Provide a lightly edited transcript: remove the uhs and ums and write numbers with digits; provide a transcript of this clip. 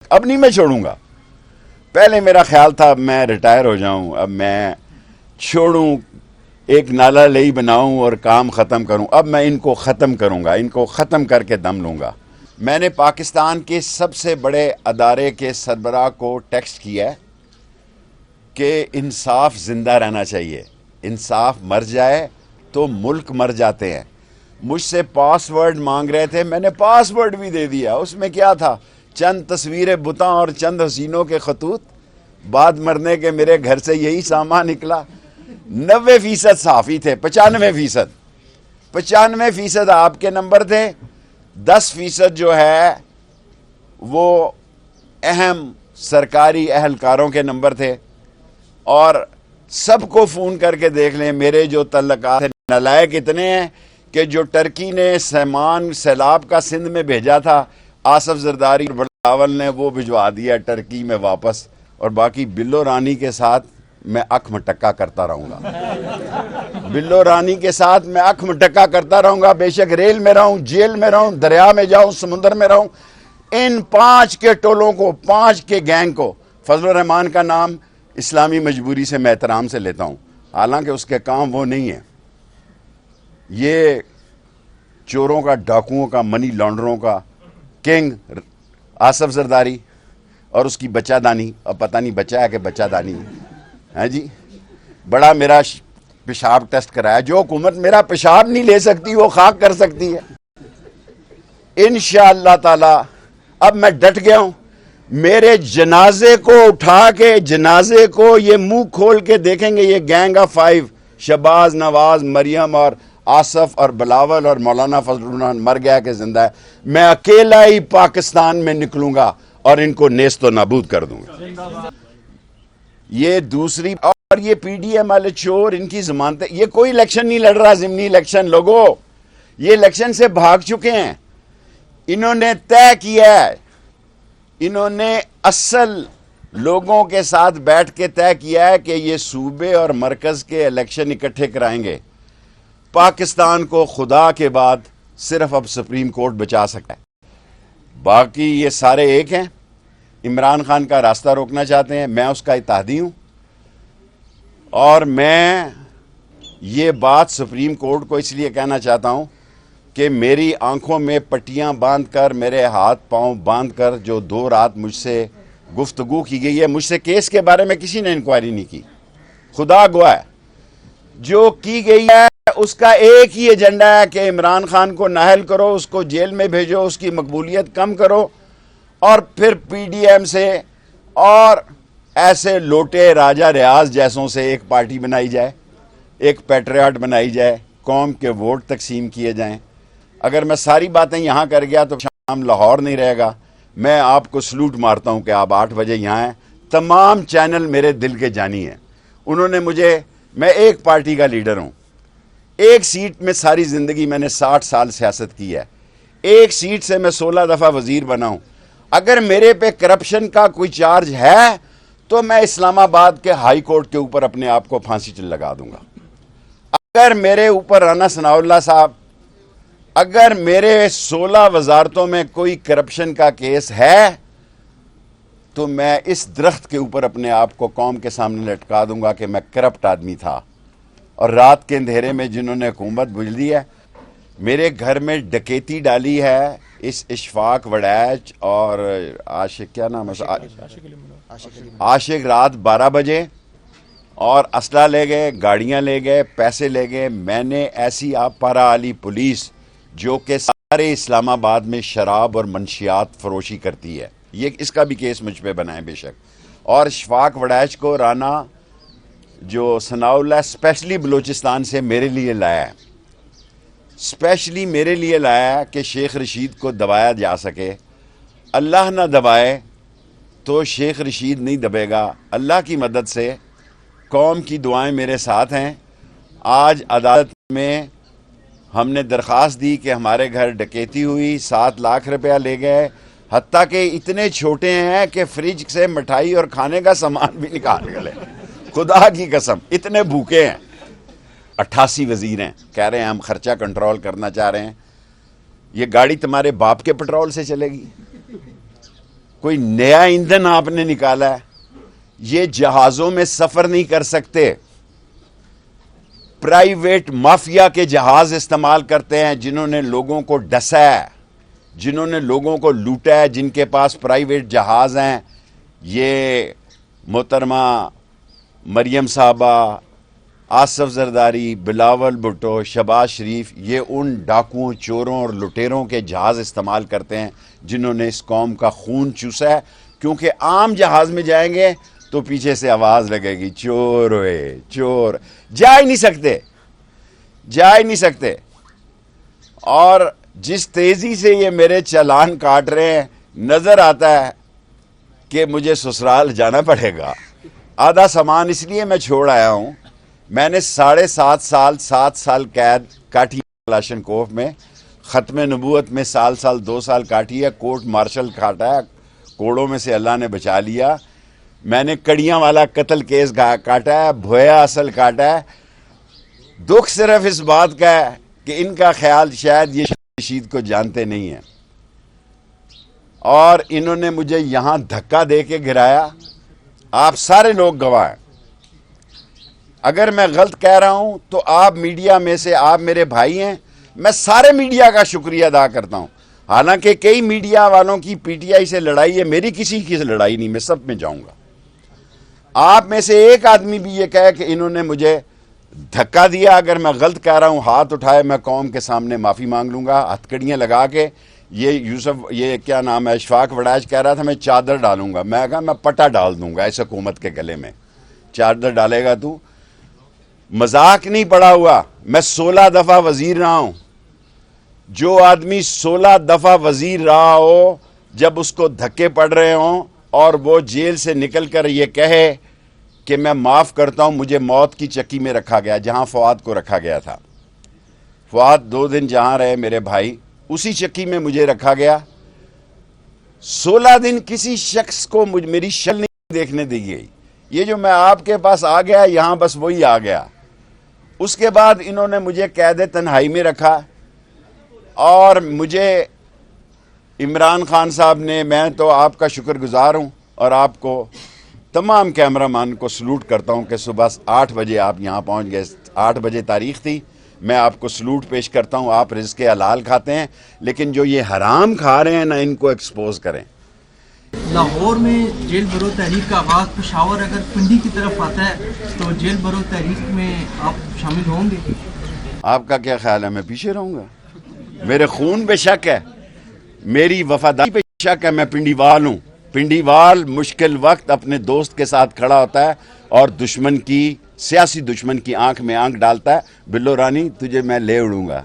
اب نہیں میں چھوڑوں گا. پہلے میرا خیال تھا میں ریٹائر ہو جاؤں، اب میں چھوڑوں، ایک نالا لئی بناؤں اور کام ختم کروں. اب میں ان کو ختم کروں گا، ان کو ختم کر کے دم لوں گا. میں نے پاکستان کے سب سے بڑے ادارے کے سربراہ کو ٹیکسٹ کیا ہے کہ انصاف زندہ رہنا چاہیے. انصاف مر جائے تو ملک مر جاتے ہیں. مجھ سے پاس ورڈ مانگ رہے تھے، میں نے پاس ورڈ بھی دے دیا. اس میں کیا تھا؟ چند تصویریں بتاں اور چند حسینوں کے خطوط. بعد مرنے کے میرے گھر سے یہی سامان نکلا. 90% صحافی تھے، 95% آپ کے نمبر تھے. 10% جو ہے وہ اہم سرکاری اہلکاروں کے نمبر تھے. اور سب کو فون کر کے دیکھ لیں، میرے جو تعلقات ہیں. نالائق اتنے ہیں کہ جو ٹرکی نے سامان سیلاب کا سندھ میں بھیجا تھا، آصف زرداری اور بلاول نے وہ بھجوا دیا ٹرکی میں واپس. اور باقی بلو رانی کے ساتھ میں اکھ مٹکا کرتا رہوں گا. بلو رانی کے ساتھ میں اکھ مٹکا کرتا رہوں گا. بے شک ریل میں رہوں، جیل میں رہوں، دریا میں جاؤں، سمندر میں رہوں. ان 5 کے ٹولوں کو، 5 کے گینگ کو، فضل الرحمان کا نام اسلامی مجبوری سے میں احترام سے لیتا ہوں، حالانکہ اس کے کام وہ نہیں ہیں. یہ چوروں کا، ڈاکوؤں کا، منی لانڈروں کا کنگ آصف زرداری اور اس کی بچہ دانی. اب پتہ نہیں بچہ ہے کہ بچہ دانی ہے جی. بڑا میرا پیشاب ٹیسٹ کرایا. جو حکومت میرا پیشاب نہیں لے سکتی وہ خاک کر سکتی ہے انشاءاللہ تعالی. اب میں ڈٹ گیا ہوں. میرے جنازے کو اٹھا کے، جنازے کو یہ منہ کھول کے دیکھیں گے، یہ گینگ آف 5 شہباز، نواز، مریم اور آصف اور بلاول اور مولانا فضل الرحمان مر گیا کہ زندہ ہے. میں اکیلا ہی پاکستان میں نکلوں گا اور ان کو نیست و نابود کر دوں گا. یہ دوسری، اور یہ پی ڈی ایم والے چور، ان کی ضمانتیں. یہ کوئی الیکشن نہیں لڑ رہا، ضمنی الیکشن. لوگوں، یہ الیکشن سے بھاگ چکے ہیں. انہوں نے طے کیا ہے، انہوں نے اصل لوگوں کے ساتھ بیٹھ کے طے کیا ہے کہ یہ صوبے اور مرکز کے الیکشن اکٹھے کرائیں گے. پاکستان کو خدا کے بعد صرف اب سپریم کورٹ بچا سکتا ہے. باقی یہ سارے ایک ہیں. عمران خان کا راستہ روکنا چاہتے ہیں، میں اس کا اتحادی ہوں. اور میں یہ بات سپریم کورٹ کو اس لیے کہنا چاہتا ہوں کہ میری آنکھوں میں پٹیاں باندھ کر، میرے ہاتھ پاؤں باندھ کر جو 2 رات مجھ سے گفتگو کی گئی ہے، مجھ سے کیس کے بارے میں کسی نے انکوائری نہیں کی. خدا گواہ ہے، جو کی گئی ہے اس کا ایک ہی ایجنڈا ہے کہ عمران خان کو نااہل کرو، اس کو جیل میں بھیجو، اس کی مقبولیت کم کرو، اور پھر پی ڈی ایم سے اور ایسے لوٹے راجہ ریاض جیسوں سے ایک پارٹی بنائی جائے، ایک پیٹریاٹ بنائی جائے، قوم کے ووٹ تقسیم کیے جائیں. اگر میں ساری باتیں یہاں کر گیا تو شام لاہور نہیں رہے گا. میں آپ کو سلوٹ مارتا ہوں کہ آپ 8 بجے یہاں ہیں. تمام چینل میرے دل کے جانی ہیں. انہوں نے مجھے، میں ایک پارٹی کا لیڈر ہوں، ایک سیٹ میں ساری زندگی میں نے 60 سال سیاست کی ہے، ایک سیٹ سے میں 16 دفعہ وزیر بنا ہوں. اگر میرے پہ کرپشن کا کوئی چارج ہے تو میں اسلام آباد کے ہائی کورٹ کے اوپر اپنے آپ کو پھانسی لگا دوں گا. اگر میرے اوپر رانا ثناء اللہ صاحب، اگر میرے 16 وزارتوں میں کوئی کرپشن کا کیس ہے تو میں اس درخت کے اوپر اپنے آپ کو قوم کے سامنے لٹکا دوں گا کہ میں کرپٹ آدمی تھا. اور رات کے اندھیرے میں جنہوں نے حکومت بجلی ہے، میرے گھر میں ڈکیتی ڈالی ہے اس اشفاق وڑیچ اور عاشق، کیا نام ہے، عاشق، رات 12 بجے، اور اسلحہ لے گئے، گاڑیاں لے گئے، پیسے لے گئے. میں نے ایسی آپ پارا علی پولیس جو کہ سارے اسلام آباد میں شراب اور منشیات فروشی کرتی ہے، یہ اس کا بھی کیس مجھ پہ بنائے بے شک. اور اشفاق وڑیچ کو رانا جو ثناء اللہ اسپیشلی بلوچستان سے میرے لیے لایا ہے، اسپیشلی میرے لیے لایا ہے کہ شیخ رشید کو دبایا جا سکے. اللہ نہ دبائے تو شیخ رشید نہیں دبے گا. اللہ کی مدد سے قوم کی دعائیں میرے ساتھ ہیں. آج عدالت میں ہم نے درخواست دی کہ ہمارے گھر ڈکیتی ہوئی، 7 لاکھ روپیہ لے گئے، حتیٰ کہ اتنے چھوٹے ہیں کہ فریج سے مٹھائی اور کھانے کا سامان بھی نکال گئے. خدا کی قسم اتنے بھوکے ہیں. 88 وزیر ہیں، کہہ رہے ہیں ہم خرچہ کنٹرول کرنا چاہ رہے ہیں. یہ گاڑی تمہارے باپ کے پٹرول سے چلے گی؟ کوئی نیا ایندھن آپ نے نکالا ہے. یہ جہازوں میں سفر نہیں کر سکتے. پرائیویٹ مافیا کے جہاز استعمال کرتے ہیں جنہوں نے لوگوں کو ڈسا ہے, جنہوں نے لوگوں کو لوٹا ہے, جن کے پاس پرائیویٹ جہاز ہیں. یہ محترمہ مریم صاحبہ, آصف زرداری, بلاول بھٹو, شہباز شریف, یہ ان ڈاکوؤں, چوروں اور لٹیروں کے جہاز استعمال کرتے ہیں جنہوں نے اس قوم کا خون چوسا ہے. کیونکہ عام جہاز میں جائیں گے تو پیچھے سے آواز لگے گی, چور ہوئے چور. جا ہی نہیں سکتے, جا ہی نہیں سکتے. اور جس تیزی سے یہ میرے چالان کاٹ رہے ہیں, نظر آتا ہے کہ مجھے سسرال جانا پڑے گا. آدھا سامان اس لیے میں چھوڑ آیا ہوں. میں نے 7.5 سال قید کاٹی کلاشن کوف میں, ختم نبوت میں سال 2 سال کاٹی ہے, کورٹ مارشل کاٹا ہے, کوڑوں میں سے اللہ نے بچا لیا. میں نے کڑیاں والا قتل کیس کاٹا ہے, بھویا اصل کاٹا ہے. دکھ صرف اس بات کا ہے کہ ان کا خیال شاید یہ رشید کو جانتے نہیں ہیں, اور انہوں نے مجھے یہاں دھکا دے کے گرایا. آپ سارے لوگ گواہ ہیں. اگر میں غلط کہہ رہا ہوں تو آپ میڈیا میں سے, آپ میرے بھائی ہیں, میں سارے میڈیا کا شکریہ ادا کرتا ہوں. حالانکہ کئی میڈیا والوں کی پی ٹی آئی سے لڑائی ہے, میری کسی کی لڑائی نہیں, میں سب میں جاؤں گا. آپ میں سے ایک آدمی بھی یہ کہے کہ انہوں نے مجھے دھکا دیا, اگر میں غلط کہہ رہا ہوں ہاتھ اٹھائے, میں قوم کے سامنے معافی مانگ لوں گا. ہتھکڑیاں لگا کے, یہ کیا نام ہے, اشفاق وڑائچ کہہ رہا تھا میں چادر ڈالوں گا. میں کہا میں پٹا ڈال دوں گا اس حکومت کے گلے میں. چادر ڈالے گا تو؟ مذاق نہیں پڑا ہوا. میں 16 دفعہ وزیر رہا ہوں. جو آدمی 16 دفعہ وزیر رہا ہو, جب اس کو دھکے پڑ رہے ہوں اور وہ جیل سے نکل کر یہ کہے کہ میں معاف کرتا ہوں, مجھے موت کی چکی میں رکھا گیا جہاں فؤاد کو رکھا گیا تھا. فؤاد 2 دن جہاں رہے میرے بھائی, اسی چکی میں مجھے رکھا گیا. 16 دن کسی شخص کو میری شکل نہیں دیکھنے دی گئی. یہ جو میں آپ کے پاس آ گیا یہاں, بس وہی آ گیا. اس کے بعد انہوں نے مجھے قید تنہائی میں رکھا, اور مجھے عمران خان صاحب نے, میں تو آپ کا شکر گزار ہوں, اور آپ کو تمام کیمرہ مین کو سلوٹ کرتا ہوں کہ صبح 8 بجے آپ یہاں پہنچ گئے. 8 بجے تاریخ تھی. میں آپ کو سلوٹ پیش کرتا ہوں. آپ رزق حلال کھاتے ہیں, لیکن جو یہ حرام کھا رہے ہیں نا, ان کو ایکسپوز کریں. لاہور میں جیل برو تحریک کا آغاز, پشاور اگر پنڈی کی طرف آتا ہے تو جیل برو تحریک میں آپ شامل ہوں گے؟ آپ کا کیا خیال ہے؟ میں پیچھے رہوں گا؟ میرے خون پہ شک ہے, میری وفاداری پہ شک ہے. میں پنڈی وال ہوں. پنڈی وال مشکل وقت اپنے دوست کے ساتھ کھڑا ہوتا ہے اور دشمن کی, سیاسی دشمن کی آنکھ میں آنکھ ڈالتا ہے. بلو رانی تجھے میں لے اڑوں گا.